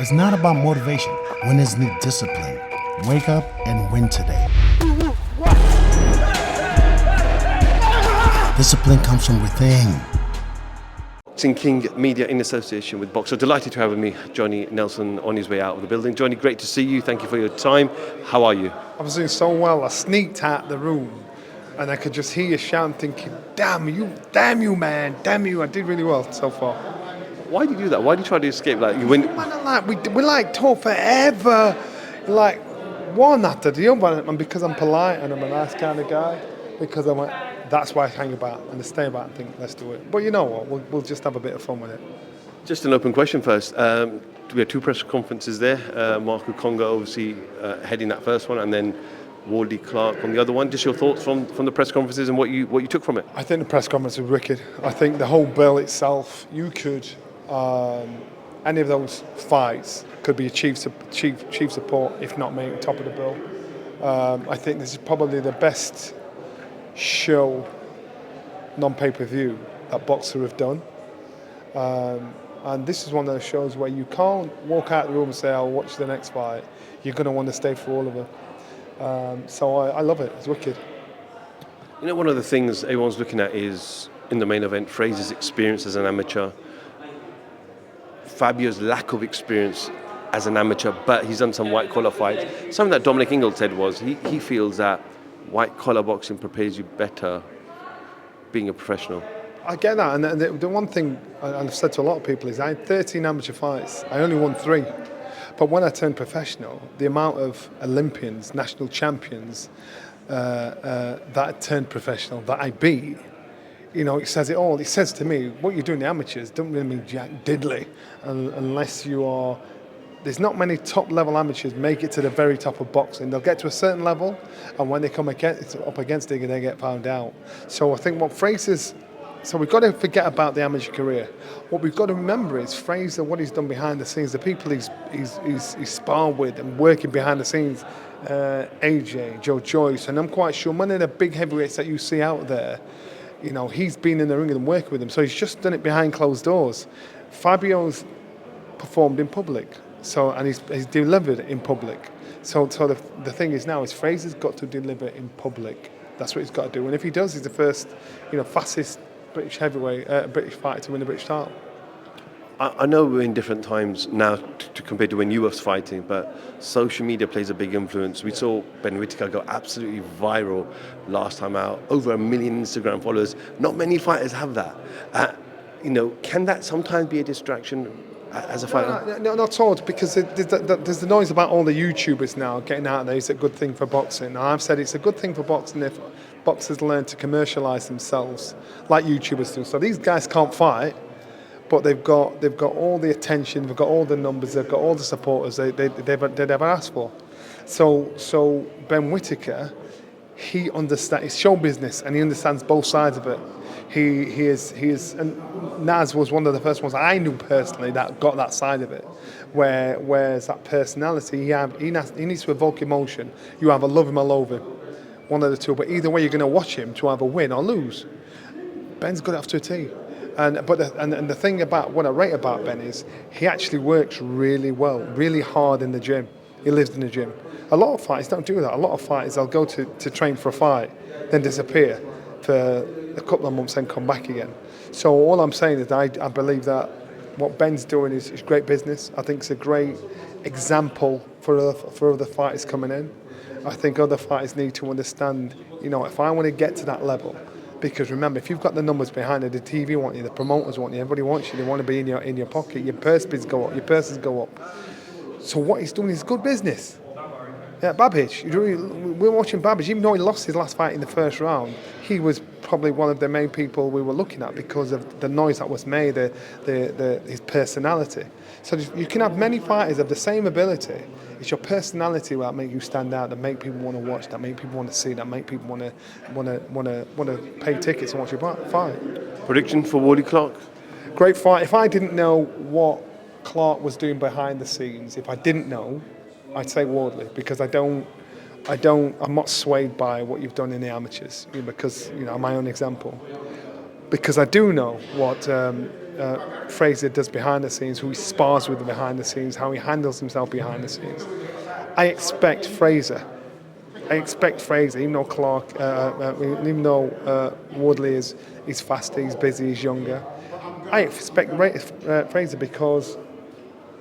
It's not about motivation. Winners need discipline. Wake up and win today. Discipline comes from within. Boxing King Media in association with Boxer. Delighted to have with me Johnny Nelson on his way out of the building. Johnny, great to see you. Thank you for your time. How are you? I was doing so well. I sneaked out the room and I could just hear you shouting, thinking, damn you, man, damn you. I did really well so far. Why do you do that? Why do you try to escape? Like you win. We like talk forever, like one after the other, and because I'm polite and I'm a nice kind of guy, because I'm like, that's why I hang about and I stay about and think, let's do it. But you know what? We'll just have a bit of fun with it. Just an open question first. We had two press conferences there. Marco Congo obviously heading that first one, and then WARDLEY CLARKE on the other one. Just your thoughts from the press conferences and what you took from it. I think the press conference was wicked. I think the whole bill itself, you could, any of those fights could be a chief support, if not me, top of the bill. I think this is probably the best show, non-pay-per-view, that Boxer have done. And this is one of those shows where you can't walk out the room and say, I'll watch the next fight. You're going to want to stay for all of them. So I love it. It's wicked. You know, one of the things everyone's looking at is, in the main event, Fraser's experience as an amateur, Fabio's lack of experience as an amateur, but he's done some white-collar fights. Something that Dominic Ingle said was he feels that white-collar boxing prepares you better being a professional. I get that, and the one thing I've said to a lot of people is I had 13 amateur fights. I only won 3. But when I turned professional, the amount of Olympians, national champions that turned professional that I beat, you know, it says it all. It says to me, what you do in the amateurs don't really mean jack diddly unless you are. There's not many top-level amateurs make it to the very top of boxing. They'll get to a certain level, and when they come up against it, they get found out. So I think what Fraser's... So we've got to forget about the amateur career. What we've got to remember is Fraser, what he's done behind the scenes, the people he's sparred with and working behind the scenes, AJ, Joe Joyce, and I'm quite sure many of the big heavyweights that you see out there, you know, he's been in the ring and working with them. So he's just done it behind closed doors. Fabio's performed in public. So, and he's delivered in public. So the thing is now is Fraser's got to deliver in public. That's what he's got to do. And if he does, he's the first, fastest British heavyweight, British fighter to win the British title. I know we're in different times now to compare to when you were fighting, but social media plays a big influence. We saw BENN Whitaker go absolutely viral last time out, over 1 million Instagram followers. Not many fighters have that. Can that sometimes be a distraction as a fighter? No, not at all, because there's the noise about all the YouTubers now getting out there. It's a good thing for boxing. And I've said it's a good thing for boxing if boxers learn to commercialise themselves like YouTubers do. So these guys can't fight, but they've got all the attention, they've got all the numbers, they've got all the supporters they'd ever asked for. So BENN Whitaker, he understands, it's show business, and he understands both sides of it. He is, and Naz was one of the first ones I knew personally that got that side of it, where's that personality. He needs to evoke emotion. You either love him or loathe him, one of the two. But either way, you're going to watch him to either win or lose. Ben's got it off to a T. And the thing about what I rate about Ben is he actually works really well, really hard in the gym. He lives in the gym. A lot of fighters don't do that. A lot of fighters, they'll go to train for a fight, then disappear for a couple of months, then come back again. So all I'm saying is I believe that what Ben's doing is great business. I think it's a great example for other fighters coming in. I think other fighters need to understand, if I want to get to that level, because remember, if you've got the numbers behind it, the TV want you, the promoters want you, everybody wants you, they want to be in your pocket, your purse bids go up, your purses go up. So what he's doing is good business. Yeah, Babbage, we're watching Babbage, even though he lost his last fight in the first round, he was probably one of the main people we were looking at because of the noise that was made, his personality. So you can have many fighters of the same ability. It's your personality that make you stand out, that make people want to watch, that make people want to see, that make people want to pay tickets and watch your fight. Prediction for WARDLEY CLARKE? Great fight. If I didn't know what Clark was doing behind the scenes, if I didn't know, I'd say WARDLEY, because I'm not swayed by what you've done in the amateurs, because I'm my own example. Because I do know what Fraser does behind the scenes, who he spars with behind the scenes, how he handles himself behind the scenes. I expect Fraser, even though CLARKE, even though WARDLEY is faster, he's busy, he's younger. I expect Fraser because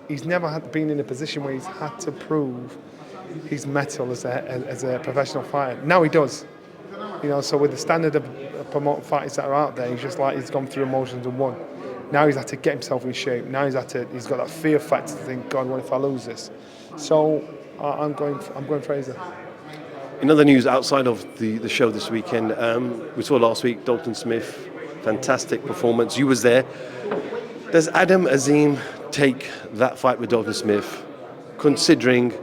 he's never been in a position where he's had to prove his mettle as a professional fighter. Now he does. So with the standard of promoting fighters that are out there, he's gone through emotions and won. Now he's had to get himself in shape. Now he's got that fear factor to think, God, what if I lose this? So I'm going Fraser. In other news outside of the show this weekend, we saw last week Dalton Smith, fantastic performance. You was there. Does AZIM take that fight with Dalton Smith, considering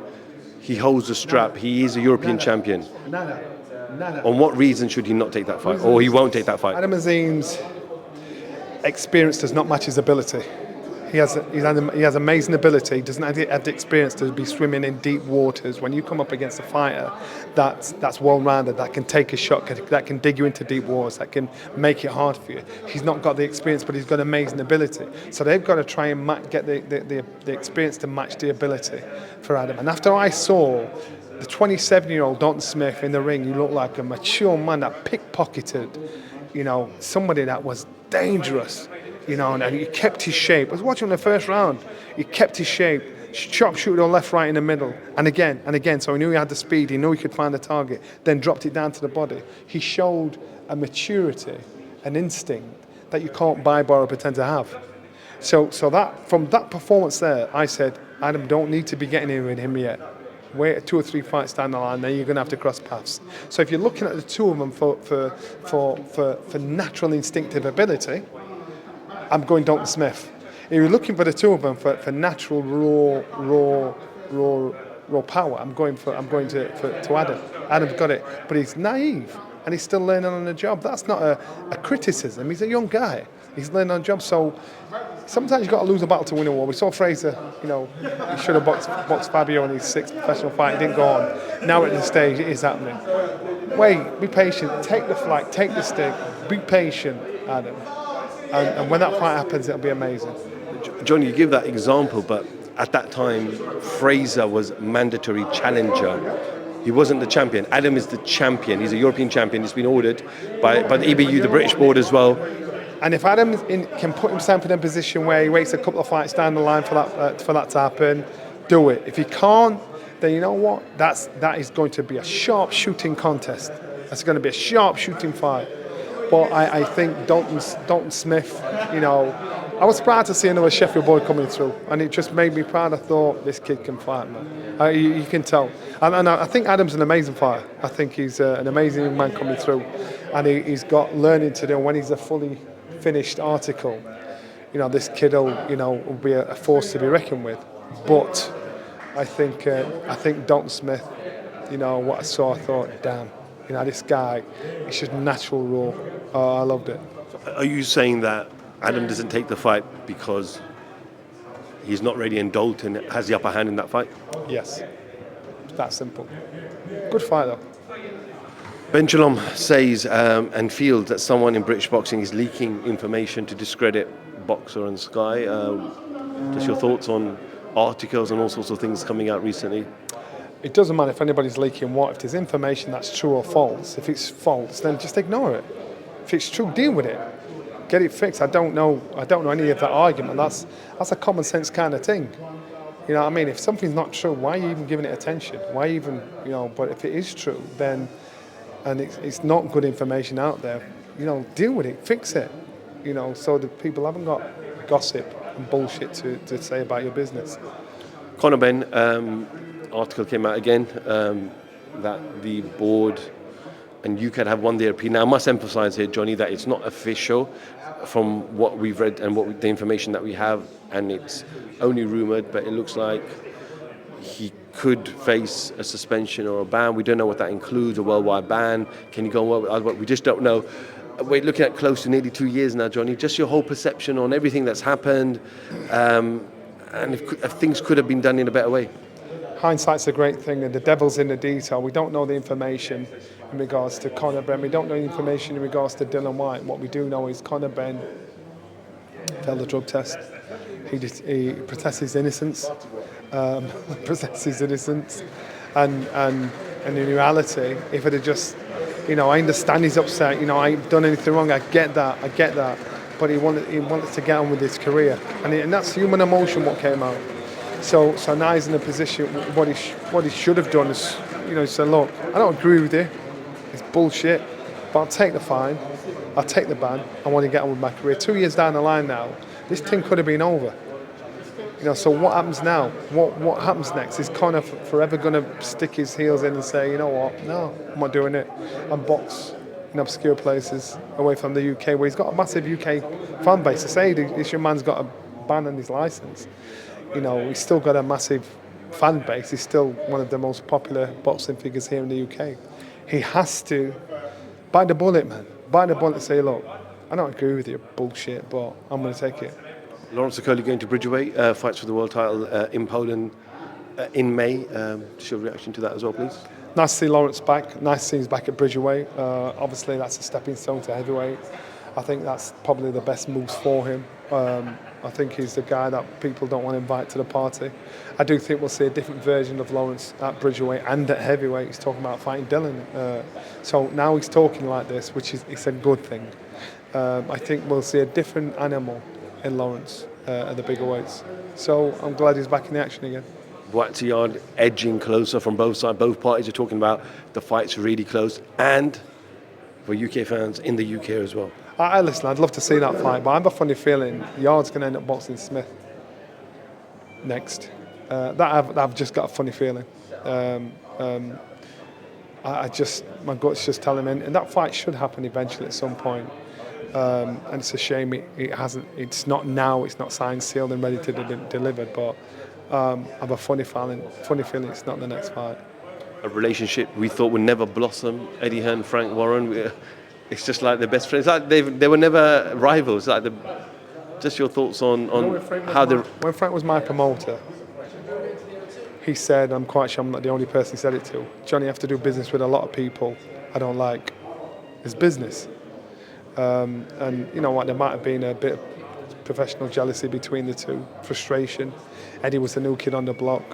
he holds the strap, he is a European champion? On what reason should he not take that fight, or he won't take that fight? AZIM's experience does not match his ability. He has amazing ability. He doesn't have the experience to be swimming in deep waters. When you come up against a fighter that's well-rounded, that can take a shot, that can dig you into deep waters, that can make it hard for you. He's not got the experience, but he's got amazing ability. So they've got to try and get the experience to match the ability for Adam. And after I saw the 27-year-old Dalton Smith in the ring, he looked like a mature man that pickpocketed, somebody that was dangerous. And he kept his shape. I was watching the first round. He kept his shape. Sharpshooter on left, right, in the middle. And again. So he knew he had the speed. He knew he could find the target. Then dropped it down to the body. He showed a maturity, an instinct that you can't buy, borrow, pretend to have. So that from that performance there, I said, Adam, don't need to be getting in with him yet. Wait 2 or 3 fights down the line, then you're going to have to cross paths. So if you're looking at the two of them for natural instinctive ability, I'm going Dalton Smith. If you're looking for the two of them for natural raw power, I'm going to Adam. Adam's got it, but he's naive and he's still learning on the job. That's not a criticism. He's a young guy. He's learning on the job. So sometimes you've got to lose a battle to win a war. We saw Fraser, he should have boxed Fabio in his 6th professional fight. He didn't go on. Now at this stage, it is happening. Wait, be patient. Take the flag, take the stick. Be patient, Adam. And when that fight happens, it'll be amazing. John, you give that example, but at that time, Fraser was mandatory challenger. He wasn't the champion. Adam is the champion. He's a European champion. He's been ordered by the EBU, the British board as well. And if Adam can put himself in a position where he waits a couple of fights down the line for that to happen, do it. If he can't, then you know what? That is going to be a sharp shooting contest. That's going to be a sharp shooting fight. But I think Dalton Smith, I was proud to see another Sheffield boy coming through, and it just made me proud. I thought, this kid can fight, man. You can tell. And I think Adam's an amazing fighter. I think he's an amazing young man coming through, and he's got learning to do. When he's a fully finished article, this kid will be a force to be reckoned with. But I think Dalton Smith, what I saw, I thought, damn. This guy, he's just natural raw. Oh, I loved it. Are you saying that Adam doesn't take the fight because he's not ready and Dalton has the upper hand in that fight? Yes. It's that simple. Good fight, though. Ben Shalom says and feels that someone in British boxing is leaking information to discredit Boxer and Sky. Just your thoughts on articles and all sorts of things coming out recently? It doesn't matter if anybody's leaking what. If there's information that's true or false, if it's false, then just ignore it. If it's true, deal with it. Get it fixed. I don't know any of that argument. That's a common sense kind of thing. If something's not true, why are you even giving it attention? Why even, but if it is true, then, and it's not good information out there, deal with it, fix it. So the people haven't got gossip and bullshit to say about your business. CONOR BENN, article came out again that the board and UCAD have won their appeal. Now, I must emphasise here, Johnny, that it's not official from what we've read and the information that we have, and it's only rumoured, but it looks like he could face a suspension or a ban. We don't know what that includes, a worldwide ban. Can you go on? We just don't know. We're looking at close to nearly 2 years now, Johnny. Just your whole perception on everything that's happened, and if things could have been done in a better way. Hindsight's a great thing, and the devil's in the detail. We don't know the information in regards to CONOR BENN. We don't know the information in regards to Dillian Whyte. What we do know is CONOR BENN failed the drug test. He protests his innocence, protests his innocence, and in reality, if it had just, I understand he's upset. I ain't done anything wrong. I get that. But he wanted to get on with his career, and that's human emotion. What came out. So now he's in a position. What he should have done is, say, look, I don't agree with you. It's bullshit, but I'll take the fine. I'll take the ban. I want to get on with my career. 2 years down the line now, this thing could have been over. So what happens now? What happens next? Is Conor forever going to stick his heels in and say, you know what? No, I'm not doing it. And box in obscure places away from the UK, where he's got a massive UK fan base. To say this young man's got a ban on his licence, he's still got a massive fan base. He's still one of the most popular boxing figures here in the UK. He has to bite the bullet, man. Bite the bullet and say, look, I don't agree with you, bullshit, but I'm going to take it. Lawrence Okolie going to Bridgerweight, fights for the world title in Poland in May. Just your reaction to that as well, please. Nice to see Lawrence back. Nice to see he's back at Bridgerweight. Obviously, that's a stepping stone to heavyweight. I think that's probably the best moves for him. I think he's the guy that people don't want to invite to the party. I do think we'll see a different version of Lawrence at Bridgerweight and at heavyweight. He's talking about fighting Dylan. So now he's talking like this, which is it's a good thing. I think we'll see a different animal in Lawrence at the bigger weights. So I'm glad he's back in the action again. Tyan edging closer from both sides. Both parties are talking about the fight's really close, and for UK fans in the UK as well. Listen, I'd love to see that fight, but I have a funny feeling Yard's going to end up boxing Smith next. I've just got a funny feeling. My gut's just telling me, and that fight should happen eventually at some point. And it's a shame it hasn't. It's not now. It's not signed, sealed, and ready to be delivered. But I have a funny feeling it's not the next fight. A relationship we thought would never blossom. Eddie Hearn, Frank Warren. It's just like they're best friends. Like they were never rivals. Like just your thoughts on how they. When Frank was my promoter, he said, I'm quite sure I'm not the only person he said it to. Johnny, you have to do business with a lot of people I don't like. It's business. And you know what, there might have been a bit of professional jealousy between the two, frustration. Eddie was the new kid on the block,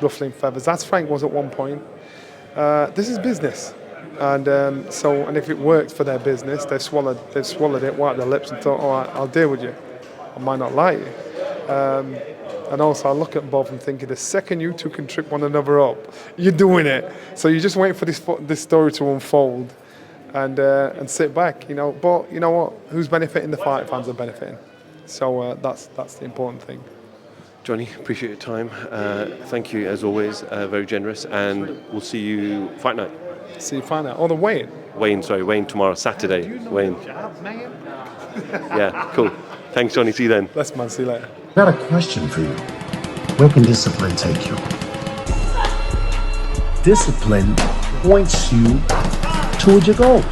ruffling feathers. That's Frank was at one point. This is business. And and if it worked for their business, they've swallowed it, wiped their lips and thought, all right, I'll deal with you. I might not like you. And also I look at both and thinking, the second you two can trip one another up, you're doing it. So you just wait for this story to unfold and sit back, But you know what? Who's benefiting? The fight fans are benefiting. So that's the important thing. Johnny, appreciate your time. Thank you as always. Very generous, and we'll see you fight night. See you fight night. Oh, the weigh-in. Weigh-in tomorrow, Saturday. Weigh-in. Yeah, cool. Thanks, Johnny. See you then. Bless, man. See you later. Got a question for you. Where can discipline take you? Discipline points you toward your goals.